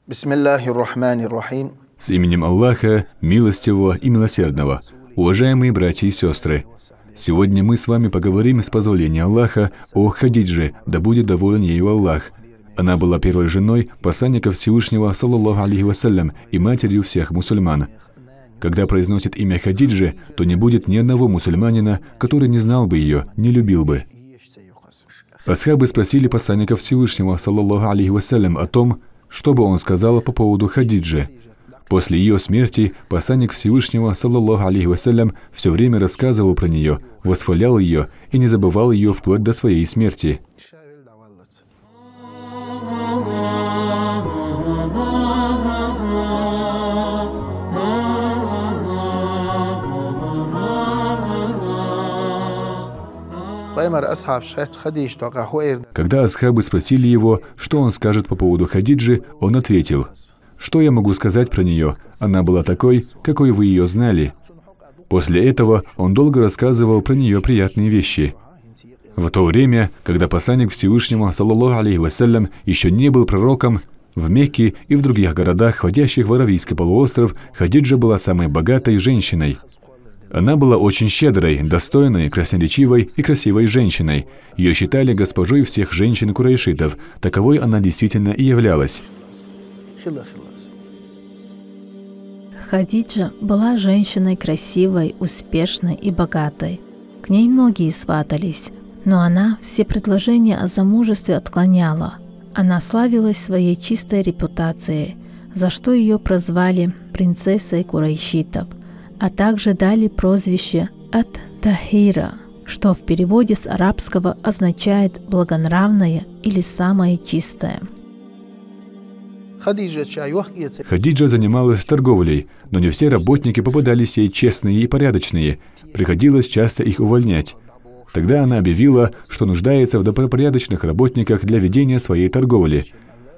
Бисмиллахир-рахманир-рахим. С именем Аллаха, милостивого и милосердного. Уважаемые братья и сестры, сегодня мы с вами поговорим с позволения Аллаха о Хадидже, да будет доволен ею Аллах. Она была первой женой посланника Всевышнего, саллаллаху алейхи вассалям, и матерью всех мусульман. Когда произносит имя Хадиджи, то не будет ни одного мусульманина, который не знал бы ее, не любил бы. Асхабы спросили посланника Всевышнего, саллаллаху алейхи вассалям, о том, что бы он сказал по поводу Хадиджи. После ее смерти посланник Всевышнего, саллаллаху алейхи вассалям, все время рассказывал про нее, восхвалял ее и не забывал ее вплоть до своей смерти. Когда асхабы спросили его, что он скажет по поводу Хадиджи, он ответил: «Что я могу сказать про нее? Она была такой, какой вы ее знали». После этого он долго рассказывал про нее приятные вещи. В то время, когда посланник Всевышнего, саллаллаху алейхи вассалям, еще не был пророком, в Мекке и в других городах, входящих в Аравийский полуостров, Хадиджа была самой богатой женщиной. Она была очень щедрой, достойной, красноречивой и красивой женщиной. Ее считали госпожой всех женщин курайшитов. Таковой она действительно и являлась. Хадиджа была женщиной красивой, успешной и богатой. К ней многие сватались, но она все предложения о замужестве отклоняла. Она славилась своей чистой репутацией, за что ее прозвали принцессой курайшитов, а также дали прозвище Ат-Тахира, что в переводе с арабского означает «благонравная» или «самая чистая». Хадиджа занималась торговлей, но не все работники попадались ей честные и порядочные, приходилось часто их увольнять. Тогда она объявила, что нуждается в добропорядочных работниках для ведения своей торговли.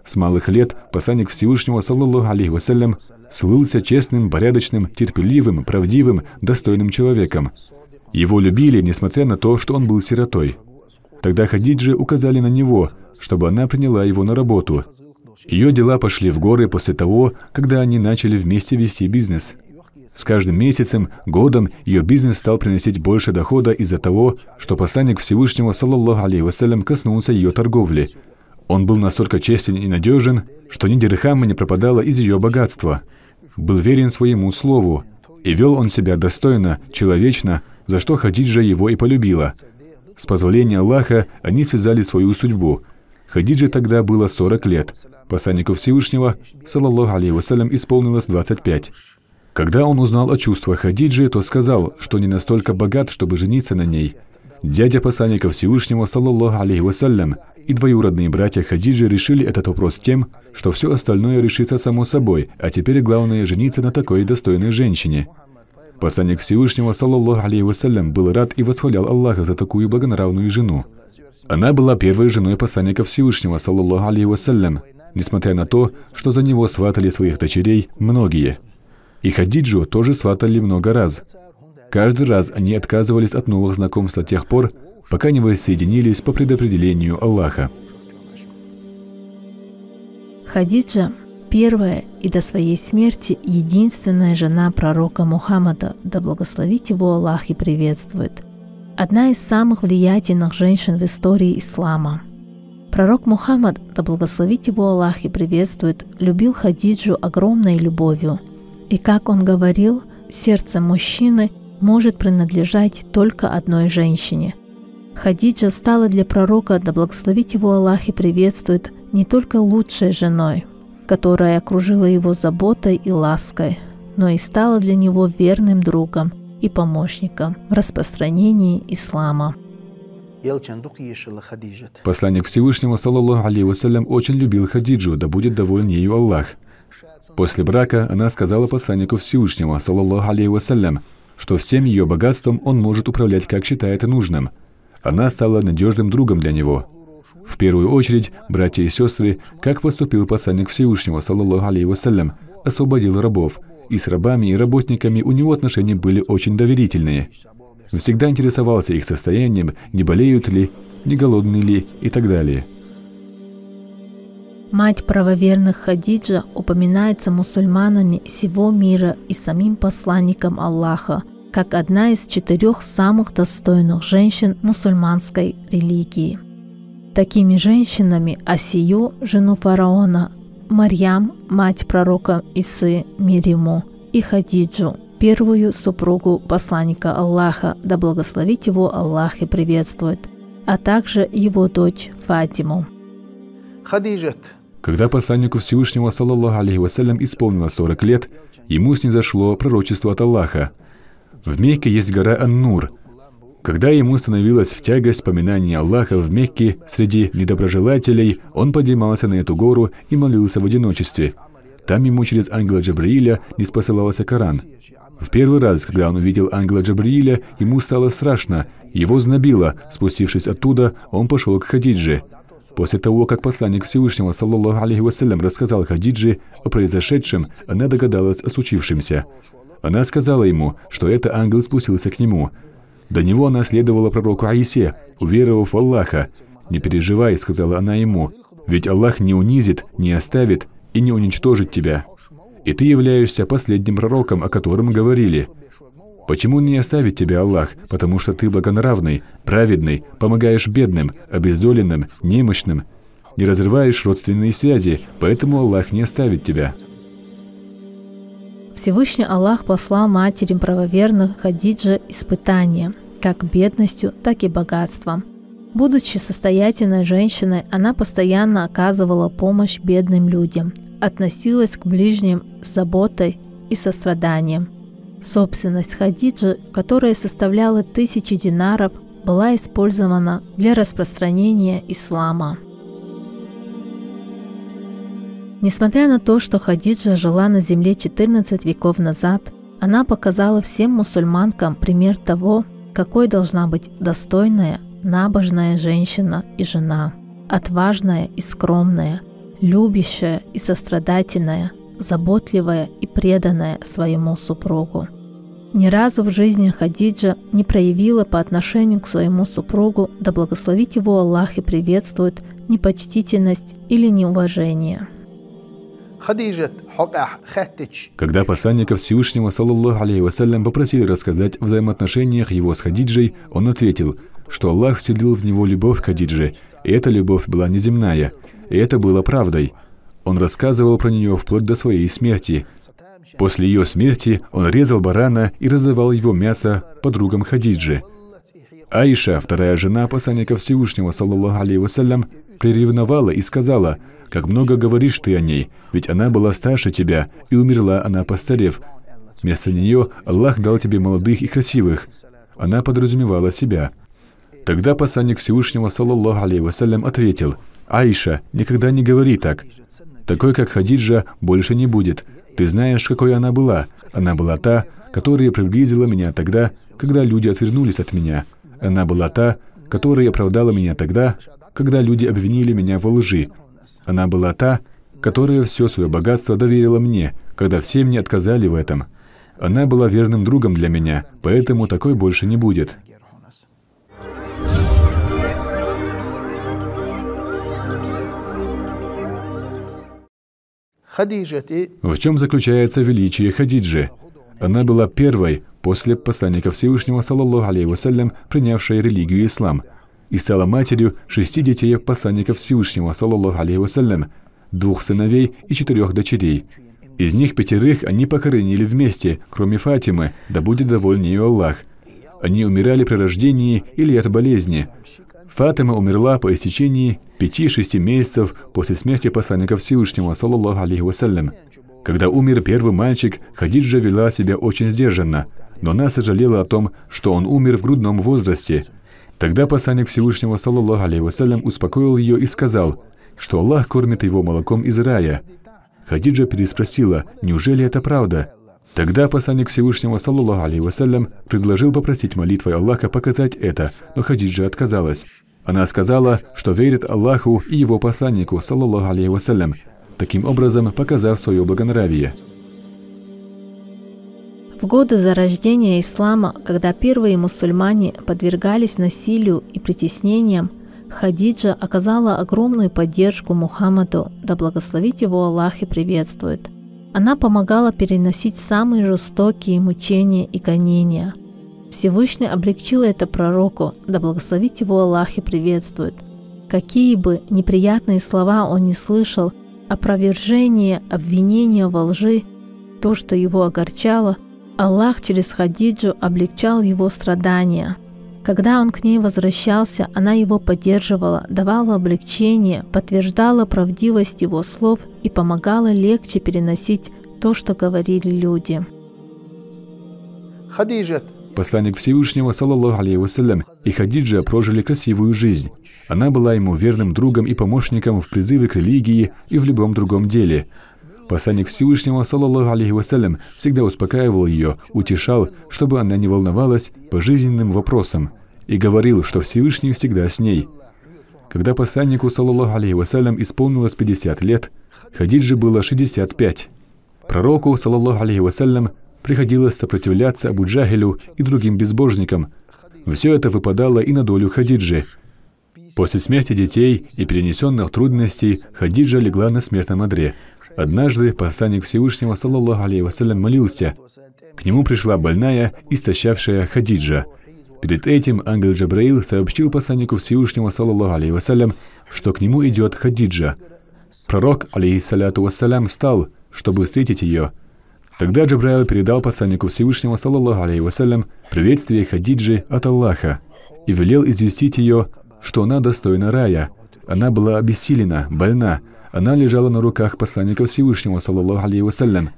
С малых лет посланник Всевышнего, саллаллаху алейхи вассалям, слылся честным, порядочным, терпеливым, правдивым, достойным человеком. Его любили, несмотря на то, что он был сиротой. Тогда Хадиджи указали на него, чтобы она приняла его на работу. Ее дела пошли в горы после того, когда они начали вместе вести бизнес. С каждым месяцем, годом ее бизнес стал приносить больше дохода из-за того, что посланник Всевышнего, саллаллаху алейхи вассалям, коснулся ее торговли. Он был настолько честен и надежен, что ни дирхама не пропадало из ее богатства. Был верен своему слову, и вел он себя достойно, человечно, за что Хадиджа его и полюбила. С позволения Аллаха они связали свою судьбу. Хадидже тогда было 40 лет. Посланнику Всевышнего, саллаллаху алейхи вассалям, исполнилось 25. Когда он узнал о чувствах Хадиджи, то сказал, что не настолько богат, чтобы жениться на ней. Дядя посланника Всевышнего, саллаллаху алейхи вассалям, и двоюродные братья Хадиджи решили этот вопрос тем, что все остальное решится само собой, а теперь главное жениться на такой достойной женщине. Посланник Всевышнего, саллаллаху алейхи вассалям, был рад и восхвалял Аллаха за такую благонравную жену. Она была первой женой посланника Всевышнего, саллаллаху алейхи вассалям, несмотря на то, что за него сватали своих дочерей многие. И Хадиджу тоже сватали много раз. Каждый раз они отказывались от новых знакомств до тех пор, пока не воссоединились по предопределению Аллаха. Хадиджа – первая и до своей смерти единственная жена пророка Мухаммада, да благословит его Аллах и приветствует. Одна из самых влиятельных женщин в истории ислама. Пророк Мухаммад, да благословит его Аллах и приветствует, любил Хадиджу огромной любовью. И как он говорил, сердце мужчины может принадлежать только одной женщине. Хадиджа стала для пророка, да благословит его Аллах и приветствует, не только лучшей женой, которая окружила его заботой и лаской, но и стала для него верным другом и помощником в распространении ислама. Посланник Всевышнего, саллаллаху алейхи вассалям, очень любил Хадиджу, да будет доволен ею Аллах. После брака она сказала посланнику Всевышнего, саллаллаху алейхи вассалям, что всем ее богатством он может управлять, как считает нужным. Она стала надежным другом для него. В первую очередь, братья и сестры, как поступил посланник Всевышнего, саллаллаху алейхи вассалям, освободил рабов, и с рабами и работниками у него отношения были очень доверительные. Всегда интересовался их состоянием, не болеют ли, не голодны ли и так далее. Мать правоверных Хадиджа упоминается мусульманами всего мира и самим посланником Аллаха, как одна из 4 самых достойных женщин мусульманской религии. Такими женщинами Асию, жену фараона, Марьям, мать пророка Исы, мир ему, и Хадиджу, первую супругу посланника Аллаха, да благословит его Аллах и приветствует, а также его дочь Фатиму. Когда посланнику Всевышнего, саллаллаху алейхи вассалям, исполнилось 40 лет, ему снизошло пророчество от Аллаха. В Мекке есть гора Ан-Нур. Когда ему становилось в тягость поминание Аллаха в Мекке среди недоброжелателей, он поднимался на эту гору и молился в одиночестве. Там ему через ангела Джабраиля ниспосылался Коран. В первый раз, когда он увидел ангела Джабраиля, ему стало страшно, его знобило. Спустившись оттуда, он пошел к Хадидже. После того, как посланник Всевышнего, саллаллаху алейхи вассалям, рассказал Хадидже о произошедшем, она догадалась о случившемся. Она сказала ему, что это ангел спустился к нему. До него она следовала пророку Аисе, уверовав в Аллаха. «Не переживай», — сказала она ему, — «ведь Аллах не унизит, не оставит и не уничтожит тебя. И ты являешься последним пророком, о котором говорили. Почему не оставит тебя Аллах? Потому что ты благонравный, праведный, помогаешь бедным, обездоленным, немощным, не разрываешь родственные связи, поэтому Аллах не оставит тебя». Всевышний Аллах послал матерям правоверных Хадидже испытания, как бедностью, так и богатством. Будучи состоятельной женщиной, она постоянно оказывала помощь бедным людям, относилась к ближним с заботой и состраданием. Собственность Хадиджи, которая составляла 1000 динаров, была использована для распространения ислама. Несмотря на то, что Хадиджа жила на земле 14 веков назад, она показала всем мусульманкам пример того, какой должна быть достойная, набожная женщина и жена, отважная и скромная, любящая и сострадательная, заботливая и преданная своему супругу. Ни разу в жизни Хадиджа не проявила по отношению к своему супругу, да благословит его Аллах и приветствует, непочтительность или неуважение. Когда посланника Всевышнего, саллаллаху алейхи вассалям, попросили рассказать о взаимоотношениях его с Хадиджей, он ответил, что Аллах вселил в него любовь к Хадидже, и эта любовь была неземная, и это было правдой. Он рассказывал про нее вплоть до своей смерти. После ее смерти он резал барана и раздавал его мясо подругам Хадиджи. Аиша, вторая жена посланника Всевышнего, саллаллаху алейхи вассалям, приревновала и сказала: «Как много говоришь ты о ней, ведь она была старше тебя, и умерла она постарев. Вместо нее Аллах дал тебе молодых и красивых». Она подразумевала себя. Тогда посланник Всевышнего, саллаллаху алейхи вассалям, ответил: «Аиша, никогда не говори так. Такой, как Хадиджа, больше не будет. Ты знаешь, какой она была. Она была та, которая приблизила меня тогда, когда люди отвернулись от меня. Она была та, которая оправдала меня тогда, когда люди обвинили меня во лжи. Она была та, которая все свое богатство доверила мне, когда все мне отказали в этом. Она была верным другом для меня, поэтому такой больше не будет». В чем заключается величие Хадиджи? Она была первой после посланника Всевышнего, саллаллаху алейхи вассалям, принявшей религию ислам, и стала матерью 6 детей посланника Всевышнего, саллаллаху алейхи вассалям, 2 сыновей и 4 дочерей. Из них 5 они похоронили вместе, кроме Фатимы, да будет доволен ею Аллах. Они умирали при рождении или от болезни. Фатима умерла по истечении 5-6 месяцев после смерти посланника Всевышнего, саллаллаху алейхи вассалям. Когда умер первый мальчик, Хадиджа вела себя очень сдержанно, но она сожалела о том, что он умер в грудном возрасте. Тогда посланник Всевышнего, саллаллаху алейхи вассалям, успокоил ее и сказал, что Аллах кормит его молоком из рая. Хадиджа переспросила: «Неужели это правда?» Тогда посланник Всевышнего, саллаллаху алейхи вассалям, предложил попросить молитвой Аллаха показать это, но Хадиджа отказалась. Она сказала, что верит Аллаху и его посланнику, саллаллаху алейхи вассалям, таким образом показав свое благонравие. В годы зарождения ислама, когда первые мусульмане подвергались насилию и притеснениям, Хадиджа оказала огромную поддержку Мухаммаду, да благословит его Аллах и приветствует. Она помогала переносить самые жестокие мучения и гонения. Всевышний облегчил это пророку, да благословит его Аллах и приветствует. Какие бы неприятные слова он ни слышал, опровержение, обвинения во лжи, то, что его огорчало, Аллах через Хадиджу облегчал его страдания. Когда он к ней возвращался, она его поддерживала, давала облегчение, подтверждала правдивость его слов и помогала легче переносить то, что говорили люди. Посланник Всевышнего, саллаллаху алейхи вассалям, и Хадиджа прожили красивую жизнь. Она была ему верным другом и помощником в призыве к религии и в любом другом деле. Посланник Всевышнего, саллаллаху алейхи вассалям, всегда успокаивал ее, утешал, чтобы она не волновалась по жизненным вопросам, и говорил, что Всевышний всегда с ней. Когда посланнику, саллаллаху алейхи вассалям, исполнилось 50 лет, Хадиджи было 65. Пророку, саллаллаху алейхи вассалям, приходилось сопротивляться Абу Джахилю и другим безбожникам. Все это выпадало и на долю Хадиджи. После смерти детей и перенесенных трудностей Хадиджа легла на смертном одре. Однажды посланник Всевышнего, саллаллаху алейхи вассалям, молился. К нему пришла больная, истощавшая Хадиджа. Перед этим ангел Джабраил сообщил посланнику Всевышнего, саллаллаху алейхи вассалям, что к нему идет Хадиджа. Пророк, алейхиссаляту вассалям, встал, чтобы встретить ее. Тогда Джабраил передал посланнику Всевышнего, саллаллаху алейхи вассалям, приветствие Хадиджи от Аллаха и велел известить ее, что она достойна рая. Она была обессилена, больна. Она лежала на руках посланника Всевышнего, саллаллаху алейхи вассалям.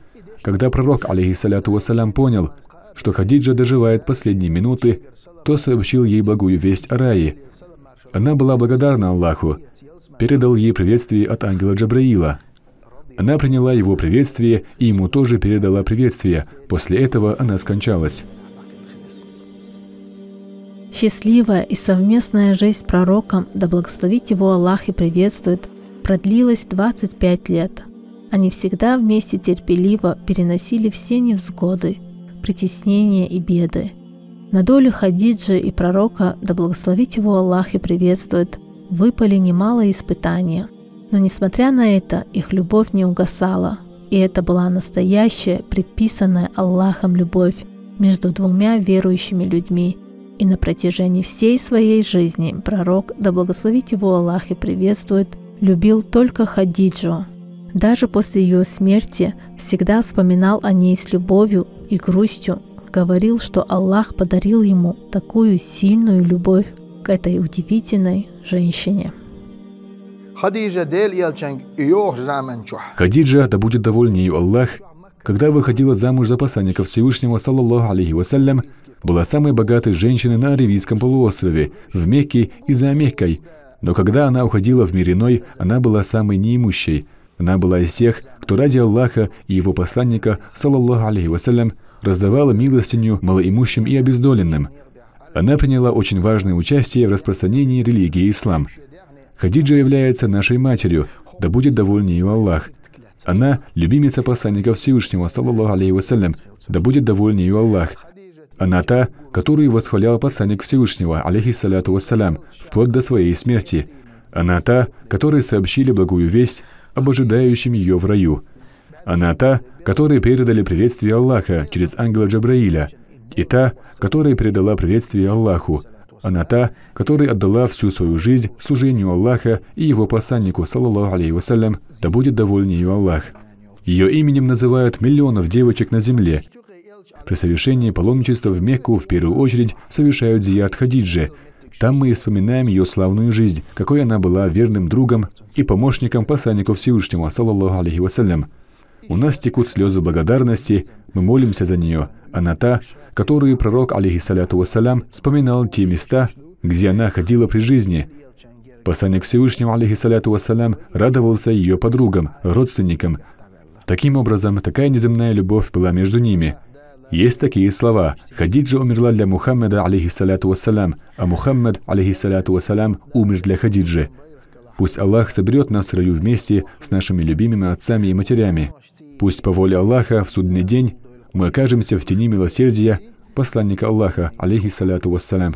Когда пророк, алейхиссаляту вассалям, понял, что Хадиджа доживает последние минуты, то сообщил ей благую весть о рае. Она была благодарна Аллаху, передал ей приветствие от ангела Джабраила. Она приняла его приветствие и ему тоже передала приветствие. После этого она скончалась. Счастливая и совместная жизнь с пророком, да благословит его Аллах и приветствует, продлилась 25 лет. Они всегда вместе терпеливо переносили все невзгоды, притеснения и беды. На долю Хадиджи и пророка, да благословит его Аллах и приветствует, выпали немало испытания. Но несмотря на это, их любовь не угасала, и это была настоящая, предписанная Аллахом любовь между двумя верующими людьми. И на протяжении всей своей жизни пророк, да благословит его Аллах и приветствует, любил только Хадиджу. Даже после ее смерти всегда вспоминал о ней с любовью и грустью, говорил, что Аллах подарил ему такую сильную любовь к этой удивительной женщине. Хадиджа, да будет доволен ею Аллах, когда выходила замуж за посланника Всевышнего, саллаллаху алейхи вассалям, была самой богатой женщиной на Аравийском полуострове, в Мекке и за Меккой. Но когда она уходила в мир иной, она была самой неимущей. Она была из тех, кто ради Аллаха и его посланника, саллаллаху алейхи вассалям, раздавала милостыню малоимущим и обездоленным. Она приняла очень важное участие в распространении религии ислам. Хадиджа является нашей матерью, да будет доволен ею Аллах. Она любимица посланника Всевышнего, саллаллаху алейхи вассалям, да будет доволен ею Аллах. Она та, которую восхвалял посланник Всевышнего, алейхиссаляту вассалям, вплоть до своей смерти. Она та, которой сообщили благую весть об ожидающем ее в раю. Она та, которой передали приветствие Аллаха через ангела Джабраиля, и та, которая передала приветствие Аллаху. Она та, которая отдала всю свою жизнь служению Аллаха и его посланнику, саллаллаху алейхи вассалям, да будет доволен ею Аллах. Ее именем называют миллионов девочек на земле. При совершении паломничества в Мекку в первую очередь совершают зиярат Хадиджи. Там мы вспоминаем ее славную жизнь, какой она была верным другом и помощником посланнику Всевышнего, саллаллаху алейхи вассалям. У нас текут слезы благодарности, мы молимся за нее. Она та, которую пророк, алейхиссаляту вассалям, вспоминал те места, где она ходила при жизни. Посланник Всевышнего, алейхиссаляту вассалям, радовался ее подругам, родственникам. Таким образом, такая неземная любовь была между ними. Есть такие слова: «Хадиджа умерла для Мухаммада, алейхиссаляту вассалям, а Мухаммад, алейхиссаляту вассалям, умер для Хадиджи». Пусть Аллах соберет нас в раю вместе с нашими любимыми отцами и матерями. Пусть по воле Аллаха в судный день мы окажемся в тени милосердия посланника Аллаха, алейхиссаляту вассалям.